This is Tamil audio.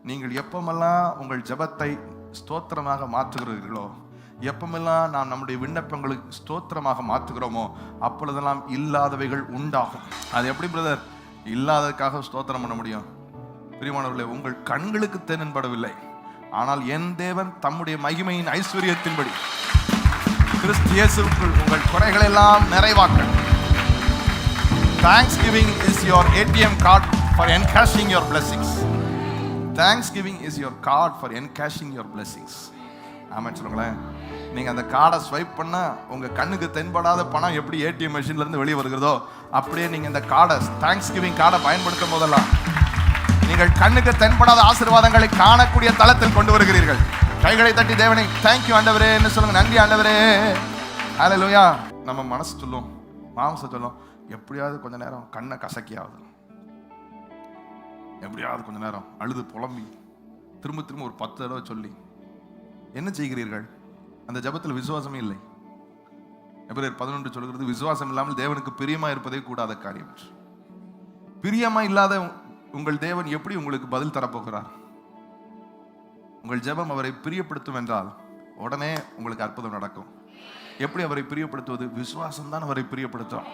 நீங்கள் எப்பமெல்லாம் உங்கள் ஜெபத்தை ஸ்தோத்திரமாக மாற்றுகிறீர்களோ, எப்பமெல்லாம் நாம் நம்முடைய விண்ணப்பங்களுக்கு ஸ்தோத்திரமாக மாற்றுகிறோமோ, அப்பொழுதெல்லாம் இல்லாதவைகள் உண்டாகும். அது எப்படி பிரதர் இல்லாததுக்காக ஸ்தோத்திரம் பண்ண முடியும்? பிரியமானவர்களே, உங்கள் கண்களுக்கு தென்படவில்லை, ஆனால் என் தேவன் தம்முடைய மகிமையின் ஐஸ்வர்யத்தின்படி கிறிஸ்து இயேசுவுக்குள் உங்கள் குறைகளை எல்லாம் நிறைவாக்க. Thanksgiving is your ATM card for encashing your blessings. Thanksgiving is your card for encashing your blessings. ஆமாம் சொல்லுங்களேன். நீங்கள் அந்த கார்டை ஸ்வைப் பண்ணால் உங்கள் கண்ணுக்கு தென்படாத பணம் எப்படி ஏடிஎம் மெஷின்லேருந்து வெளியே வருகிறதோ, அப்படியே நீங்கள் இந்த கார்டை, தேங்க்ஸ்கிவிங் கார்டை பயன்படுத்தும் போதெல்லாம் நீங்கள் கண்ணுக்கு தென்படாத ஆசீர்வாதங்களை காணக்கூடிய தளத்தில் கொண்டு வருகிறீர்கள். கைகளை தட்டி தேவனை தேங்க்யூ ஆண்டவரே என்று சொல்லுங்க. நன்றி ஆண்டவரே, ஹல்லேலூயா. நம்ம மனசு சொல்லும், மாம்சம் சொல்லும், எப்படியாவது கொஞ்ச நேரம் கண்ணை கசக்கியாவது, எப்படியாவது கொஞ்ச நேரம் அழுது புலம்பி திரும்ப திரும்ப ஒரு 10 தடவை சொல்லி என்ன செய்கிறீர்கள்? அந்த ஜெபத்தில் விசுவாசமே இல்லை. எபிரேயர் 11 சொல்கிறது, விசுவாசம் இல்லாமல் தேவனுக்கு பிரியமா இருப்பதே கூடாத காரியம். பிரியமா இல்லாத உங்கள் தேவன் எப்படி உங்களுக்கு பதில் தரப்போகிறார்? உங்கள் ஜெபம் அவரை பிரியப்படுத்தும் என்றால் உடனே உங்களுக்கு அற்புதம் நடக்கும். எப்படி அவரை பிரியப்படுத்துவது? விசுவாசம் தான் அவரை பிரியப்படுத்தும்.